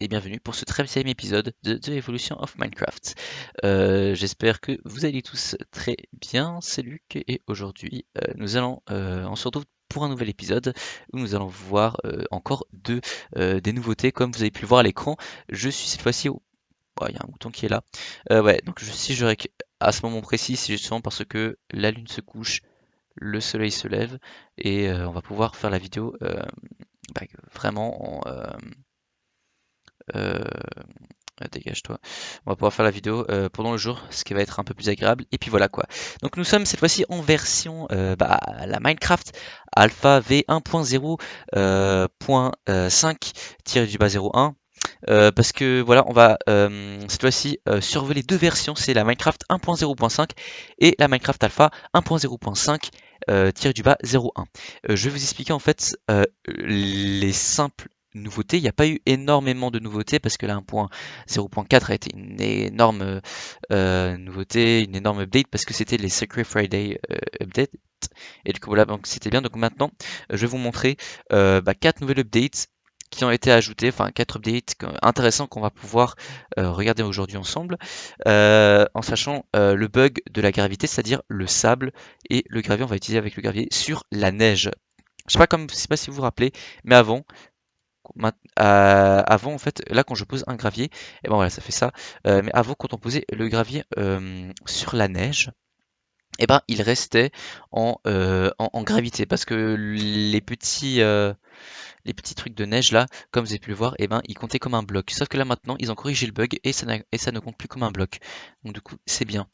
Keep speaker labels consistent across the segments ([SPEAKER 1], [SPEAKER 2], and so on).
[SPEAKER 1] et bienvenue pour ce 13e épisode de The Evolution of Minecraft. J'espère que vous allez tous très bien, c'est Luc et aujourd'hui on se retrouve pour un nouvel épisode où nous allons voir encore des nouveautés comme vous avez pu le voir à l'écran. Je suis cette fois-ci au... Oh, il y a un mouton qui est là. Ouais, donc à ce moment précis, c'est justement parce que la lune se couche, le soleil se lève et on va pouvoir faire la vidéo vraiment euh, dégage-toi. On va pouvoir faire la vidéo pendant le jour, ce qui va être un peu plus agréable. Et puis voilà quoi. Donc nous sommes cette fois-ci en version la Minecraft Alpha V1.0.5 0.1. Parce que voilà, on va cette fois-ci survoler deux versions, c'est la Minecraft 1.0.5 et la Minecraft Alpha 1.0.5 0.1. Je vais vous expliquer en fait les simples nouveautés. Il n'y a pas eu énormément de nouveautés parce que la 1.0.4 a été une énorme nouveauté, une énorme update parce que c'était les Secret Friday update. Et du coup voilà, donc c'était bien. Donc maintenant, je vais vous montrer 4 nouvelles updates qui ont été ajoutés, enfin 4 updates intéressants qu'on va pouvoir regarder aujourd'hui ensemble, en sachant le bug de la gravité, c'est-à-dire le sable et le gravier, on va utiliser avec le gravier sur la neige. Je sais pas si vous vous rappelez, mais avant en fait, là quand je pose un gravier, et ben voilà, ça fait ça. Mais avant, quand on posait le gravier sur la neige, et ben il restait en gravité parce que les petits trucs de neige là, comme vous avez pu le voir, et ben ils comptaient comme un bloc. Sauf que là maintenant, ils ont corrigé le bug et ça ne compte plus comme un bloc. Donc du coup, c'est bien.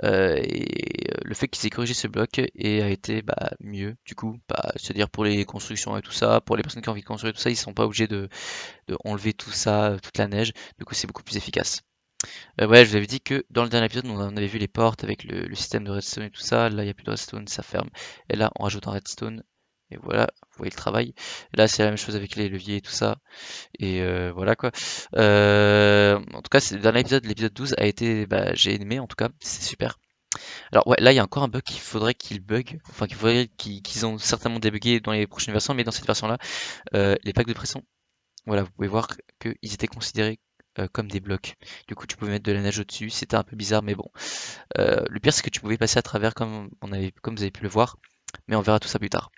[SPEAKER 1] Le fait qu'ils aient corrigé ce bloc a été mieux, du coup, c'est-à-dire pour les constructions et tout ça, pour les personnes qui ont envie de construire tout ça, ils sont pas obligés de enlever tout ça, toute la neige, du coup c'est beaucoup plus efficace. Ouais, je vous avais dit que dans le dernier épisode, on avait vu les portes avec le système de redstone et tout ça. Là, il n'y a plus de redstone, ça ferme. Et là, on rajoute un redstone. Et voilà, vous voyez le travail. Là, c'est la même chose avec les leviers et tout ça. Et voilà quoi. En tout cas, le dernier épisode, l'épisode 12, a été, j'ai aimé en tout cas, c'est super. Alors ouais, là, il y a encore un bug qu'il faudrait qu'il bug. Enfin, qu'ils ont certainement débugué dans les prochaines versions, mais dans cette version-là, les packs de pression, voilà, vous pouvez voir qu'ils étaient considérés comme des blocs. Du coup, tu pouvais mettre de la neige au-dessus. C'était un peu bizarre, mais bon. Le pire, c'est que tu pouvais passer à travers comme vous avez pu le voir. Mais on verra tout ça plus tard.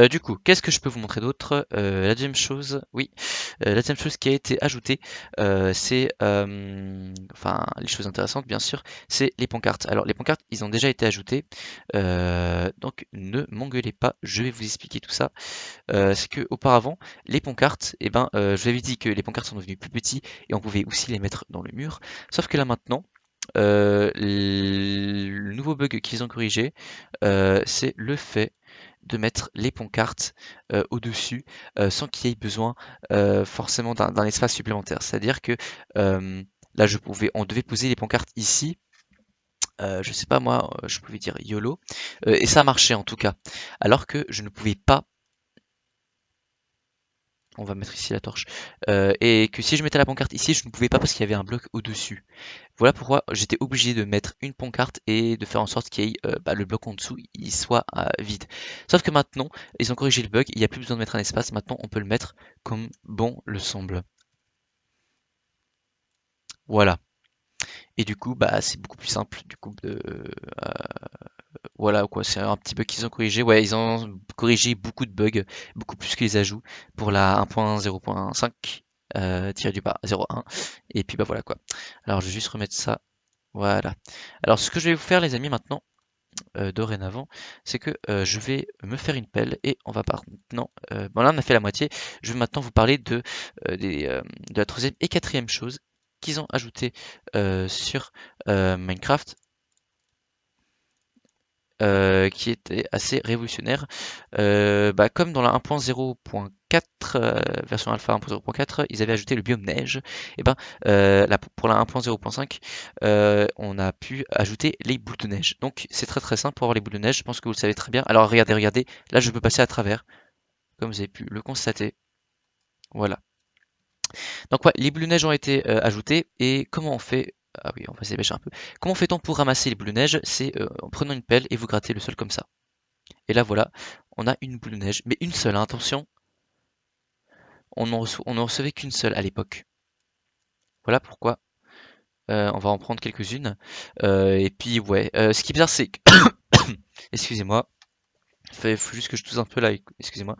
[SPEAKER 1] Du coup, qu'est-ce que je peux vous montrer d'autre? La deuxième chose, oui, la deuxième chose qui a été ajoutée, enfin, les choses intéressantes, bien sûr, c'est les pancartes. Alors, les pancartes, ils ont déjà été ajoutés, donc ne m'engueulez pas, je vais vous expliquer tout ça. C'est que auparavant, les pancartes, je vous avais dit que les pancartes sont devenues plus petits et on pouvait aussi les mettre dans le mur. Sauf que là maintenant, le nouveau bug qu'ils ont corrigé, c'est le fait de mettre les pancartes au-dessus sans qu'il y ait besoin forcément d'un espace supplémentaire. C'est-à-dire que là, on devait poser les pancartes ici. Je sais pas moi, je pouvais dire YOLO, et ça marchait en tout cas. Alors que je ne pouvais pas, on va mettre ici la torche, et que si je mettais la pancarte ici, je ne pouvais pas parce qu'il y avait un bloc au-dessus. Voilà pourquoi j'étais obligé de mettre une pancarte et de faire en sorte qu'il y ait le bloc en dessous, il soit vide. Sauf que maintenant, ils ont corrigé le bug, il n'y a plus besoin de mettre un espace, maintenant on peut le mettre comme bon le semble. Voilà. Et du coup, c'est beaucoup plus simple. Du coup, voilà quoi, c'est un petit bug qu'ils ont corrigé. Ouais, ils ont corrigé beaucoup de bugs, beaucoup plus que les ajouts pour la 1.0.5 tiré du bas 0.1. Et puis voilà quoi. Alors je vais juste remettre ça. Voilà. Alors ce que je vais vous faire les amis maintenant, dorénavant, c'est que je vais me faire une pelle et on va maintenant. Bon là on a fait la moitié. Je vais maintenant vous parler de la troisième et quatrième chose qu'ils ont ajouté sur Minecraft, qui était assez révolutionnaire. Comme dans la 1.0.4, version alpha 1.0.4, ils avaient ajouté le biome neige. Et pour la 1.0.5, on a pu ajouter les boules de neige. Donc c'est très très simple pour avoir les boules de neige. Je pense que vous le savez très bien. Alors regardez, là je peux passer à travers, comme vous avez pu le constater. Voilà. Donc ouais, les boules de neige ont été ajoutées. Et comment on fait? Ah oui, on va s'épêcher un peu. Comment fait-on pour ramasser les boules de neige? C'est en prenant une pelle et vous grattez le sol comme ça. Et là voilà, on a une boule de neige, mais une seule, hein, attention. on n'en recevait qu'une seule à l'époque. Voilà pourquoi. On va en prendre quelques-unes. Et puis ouais, ce qui est bizarre c'est que... Excusez-moi, faut juste que je tousse un peu là, excusez-moi.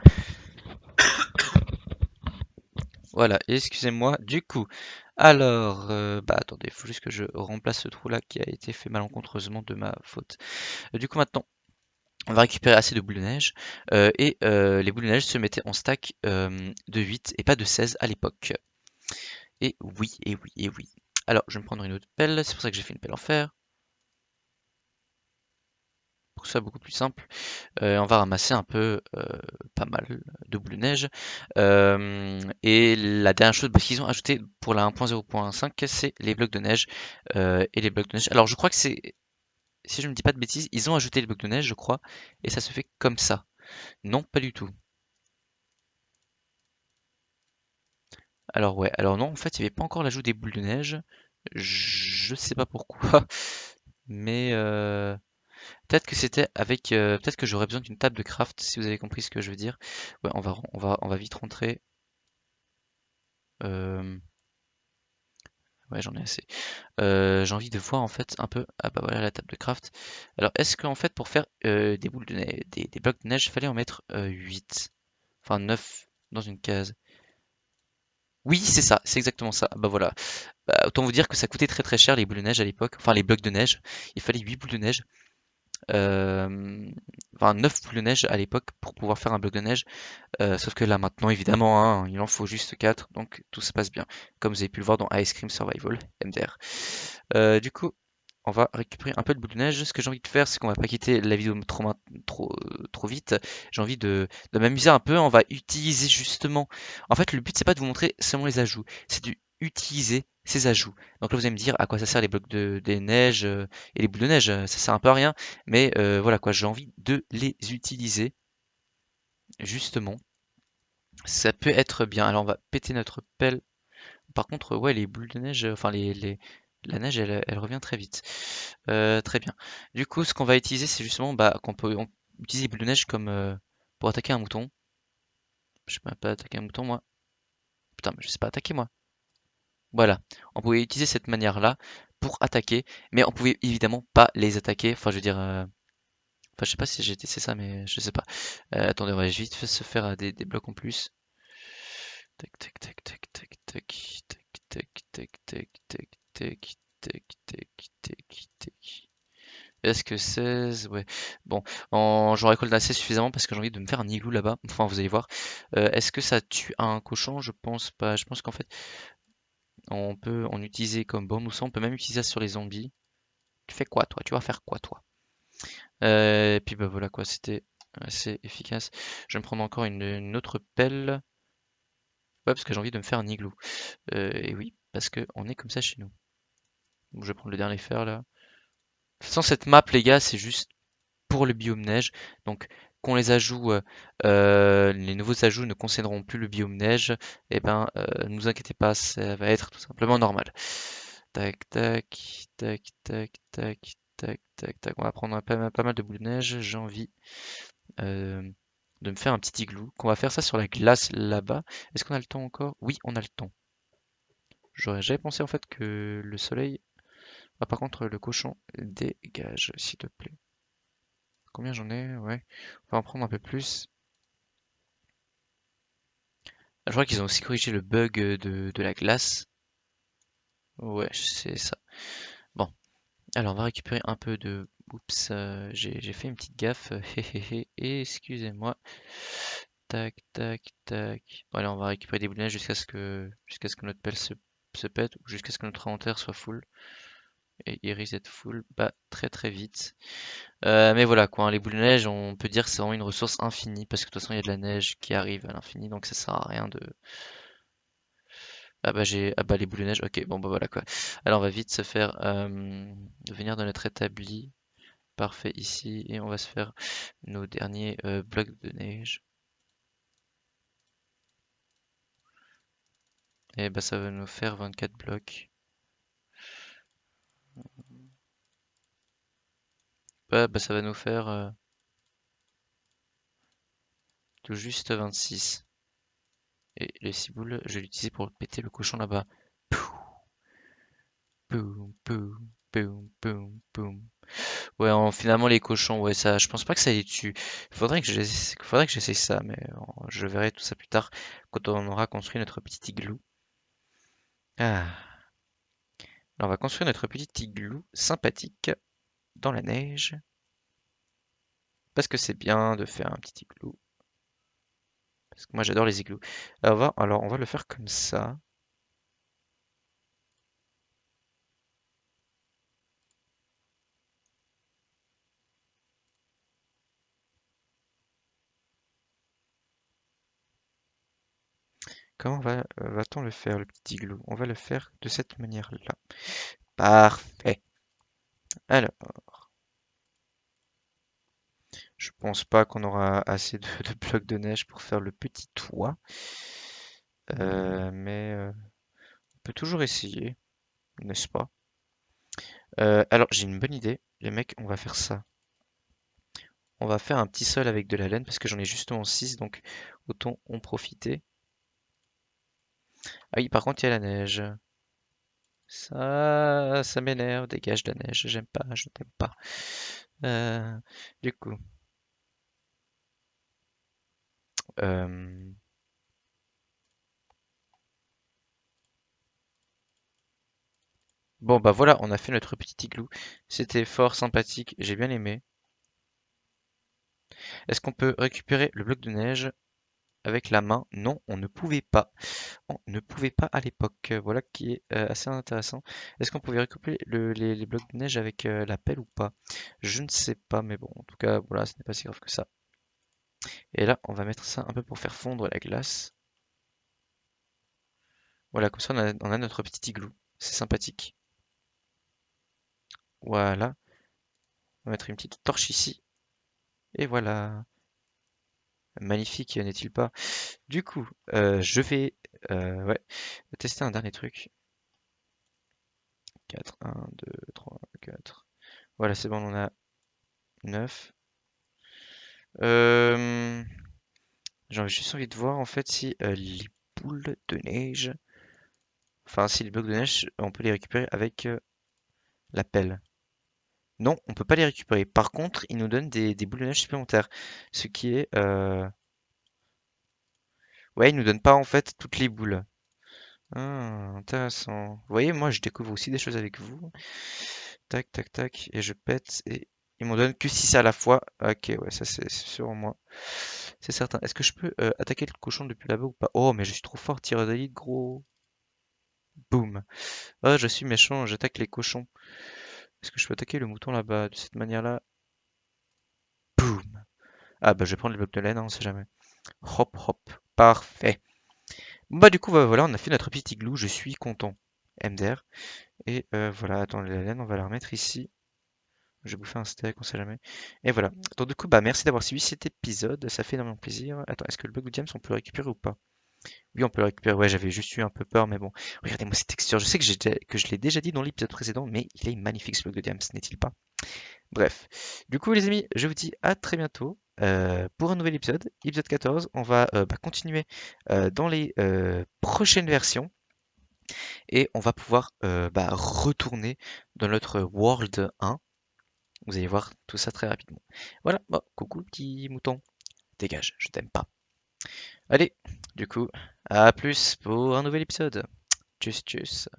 [SPEAKER 1] Voilà, excusez-moi. Du coup, alors, bah attendez, faut juste que je remplace ce trou là qui a été fait malencontreusement de ma faute. Du coup maintenant, on va récupérer assez de boules de neige, les boules de neige se mettaient en stack de 8 et pas de 16 à l'époque. Et oui, et oui, et oui. Alors, je vais me prendre une autre pelle, c'est pour ça que j'ai fait une pelle en fer, pour que ce soit beaucoup plus simple. On va ramasser un peu, pas mal de boules de neige. Et la dernière chose qu'ils ont ajouté pour la 1.0.5, c'est les blocs de neige et les blocs de neige. Alors, je crois que c'est, si je ne me dis pas de bêtises, ils ont ajouté les blocs de neige, je crois, et ça se fait comme ça. Non, pas du tout. Alors ouais, alors non, en fait, il n'y avait pas encore l'ajout des boules de neige. Je sais pas pourquoi, mais peut-être que c'était avec, peut-être que j'aurais besoin d'une table de craft, si vous avez compris ce que je veux dire. Ouais, on va vite rentrer. Euh, ouais, j'en ai assez. J'ai envie de voir en fait un peu. Ah bah voilà la table de craft. Alors, est-ce qu'en fait pour faire des boules de neige, des blocs de neige, il fallait en mettre 8, enfin 9 dans une case. Oui, c'est ça, c'est exactement ça. Bah voilà. Bah, autant vous dire que ça coûtait très très cher les boules de neige à l'époque, enfin les blocs de neige. Il fallait 8 boules de neige, enfin 9 boules de neige à l'époque pour pouvoir faire un bloc de neige. Sauf que là maintenant évidemment, hein, il en faut juste 4, donc tout se passe bien. Comme vous avez pu le voir dans Ice Cream Survival, MDR. Du coup, on va récupérer un peu de boule de neige. Ce que j'ai envie de faire, c'est qu'on va pas quitter la vidéo trop vite. J'ai envie de m'amuser un peu. On va utiliser justement. En fait, le but, c'est pas de vous montrer seulement les ajouts, c'est d'utiliser ces ajouts. Donc là, vous allez me dire à quoi ça sert les blocs des neiges et les boules de neige. Ça sert un peu à rien, mais voilà quoi, j'ai envie de les utiliser justement. Ça peut être bien. Alors, on va péter notre pelle. Par contre, ouais, les boules de neige, enfin la neige, elle revient très vite. Très bien. Du coup, ce qu'on va utiliser, c'est justement bah, utiliser les boules de neige comme pour attaquer un mouton. Je sais pas attaquer un mouton, moi. Putain, mais je sais pas attaquer, moi. Voilà. On pouvait utiliser cette manière-là pour attaquer, mais on pouvait évidemment pas les attaquer. Enfin, je veux dire, enfin, je sais pas si j'ai testé ça, mais je sais pas. Attendez, on va vite fait se faire des blocs en plus. Tac, tac, tac, tac, tac, tac, tac, tac, tac, tac, tac, tac, tac, tac, tac, tac. Est-ce que 16? Ouais. Bon, j'en récolte assez suffisamment parce que j'ai envie de me faire un igloo là-bas. Enfin, vous allez voir. Est-ce que ça tue un cochon? Je pense pas. Je pense qu'en fait, on peut en utiliser comme bonne ou ça. On peut même utiliser ça sur les zombies. Tu fais quoi, toi? Tu vas faire quoi, toi? Et puis, bah voilà quoi. C'était assez efficace. Je vais me prendre encore une autre pelle. Ouais, parce que j'ai envie de me faire un igloo. Et oui, parce que on est comme ça chez nous. Donc, je vais prendre le dernier fer là. De toute façon, cette map, les gars, c'est juste pour le biome neige. Donc, qu'on les ajoute, les nouveaux ajouts ne concerneront plus le biome neige. Et ben, ne vous inquiétez pas, ça va être tout simplement normal. Tac, tac, tac, tac, tac, tac, tac, tac. On va prendre pas mal de boules de neige. J'ai envie euh, de me faire un petit igloo. Qu'on va faire ça sur la glace là-bas. Est-ce qu'on a le temps encore? Oui, on a le temps. J'avais pensé en fait que le soleil. Ah, par contre, le cochon, dégage, s'il te plaît. Combien j'en ai? Ouais. On va en prendre un peu plus. Ah, je crois qu'ils ont aussi corrigé le bug de la glace. Ouais, c'est ça. Bon, alors on va récupérer un peu de... Oups, j'ai fait une petite gaffe. Hé, excusez-moi. Tac, tac, tac. Voilà, on va récupérer des boules de neige jusqu'à ce que notre pelle se pète ou jusqu'à ce que notre inventaire soit full. Et il risque d'être full bah, très très vite. Mais voilà quoi, hein, les boules de neige, on peut dire que c'est vraiment une ressource infinie parce que de toute façon il y a de la neige qui arrive à l'infini donc ça sert à rien de. Ah bah les boules de neige, ok, bon bah voilà quoi. Alors on va vite se faire venir dans notre établi. Parfait ici et on va se faire nos derniers blocs de neige. Et bah ça va nous faire 24 blocs. Bah ça va nous faire tout juste 26. Et les ciboules, je vais l'utiliser pour péter le cochon là-bas. Poum, poum, poum, poum, poum, poum. Ouais, finalement les cochons, ouais, ça, je pense pas que ça les tue. Faudrait que j'essaye ça, mais je verrai tout ça plus tard quand on aura construit notre petit igloo. Ah, là, on va construire notre petit igloo sympathique dans la neige, parce que c'est bien de faire un petit igloo. Parce que moi j'adore les igloos. Alors on va le faire comme ça. Comment va-t-on le faire, le petit igloo? On va le faire de cette manière-là. Parfait. Alors, je pense pas qu'on aura assez de blocs de neige pour faire le petit toit, mais on peut toujours essayer, n'est-ce pas? Alors, j'ai une bonne idée. Les mecs, on va faire ça. On va faire un petit sol avec de la laine parce que j'en ai justement 6, donc autant en profiter. Ah oui, par contre, il y a la neige. Ça m'énerve. Dégage la neige. J'aime pas, je t'aime pas. Euh, du coup, euh, bon bah voilà, on a fait notre petit igloo. C'était fort sympathique, j'ai bien aimé. Est-ce qu'on peut récupérer le bloc de neige avec la main? Non, on ne pouvait pas. On ne pouvait pas à l'époque. Voilà qui est assez intéressant. Est-ce qu'on pouvait récupérer les blocs de neige avec la pelle ou pas? Je ne sais pas, mais bon, en tout cas, voilà, ce n'est pas si grave que ça. Et là, on va mettre ça un peu pour faire fondre la glace. Voilà, comme ça, on a notre petit igloo. C'est sympathique. Voilà. On va mettre une petite torche ici. Et voilà. Magnifique, n'est-il pas? Du coup, je vais ouais, tester un dernier truc. 4, 1, 2, 3, 4. Voilà, c'est bon, on en a 9. Euh, J'ai juste envie de voir en fait si les boules de neige, enfin si les blocs de neige, on peut les récupérer avec la pelle. Non, on peut pas les récupérer. Par contre, ils nous donnent des boules de neige supplémentaires. Ce qui est... Ouais, ils nous donnent pas en fait toutes les boules. Ah, intéressant. Vous voyez, moi je découvre aussi des choses avec vous. Tac, tac, tac. Et je pète. Et ils m'en donnent que 6 à la fois. Ok, ouais, ça c'est sur moi. C'est certain. Est-ce que je peux attaquer le cochon depuis là-bas ou pas? Oh, mais je suis trop fort, tireur d'élite, gros. Boum. Oh, je suis méchant, j'attaque les cochons. Est-ce que je peux attaquer le mouton là-bas de cette manière-là? Boum. Ah, bah je vais prendre le bloc de laine, hein, on sait jamais. Hop, hop. Parfait. Bon, bah du coup, bah, voilà, on a fait notre petit igloo. Je suis content. MDR. Et voilà, attends, la laine, on va la remettre ici. Je vais bouffer un steak, on sait jamais. Et voilà. Donc du coup, bah merci d'avoir suivi cet épisode, ça fait énormément plaisir. Attends, est-ce que le bug de James, on peut le récupérer ou pas? Oui, on peut le récupérer. Ouais, j'avais juste eu un peu peur, mais bon. Regardez-moi cette texture. Je sais que je l'ai déjà dit dans l'épisode précédent, mais il est magnifique ce bug de James, n'est-il pas? Bref. Du coup, les amis, je vous dis à très bientôt pour un nouvel épisode, épisode 14. On va continuer dans les prochaines versions et on va pouvoir retourner dans notre World 1. Vous allez voir tout ça très rapidement. Voilà, bon, coucou petit mouton, dégage, je t'aime pas. Allez, du coup, à plus pour un nouvel épisode. Tchuss, tchuss.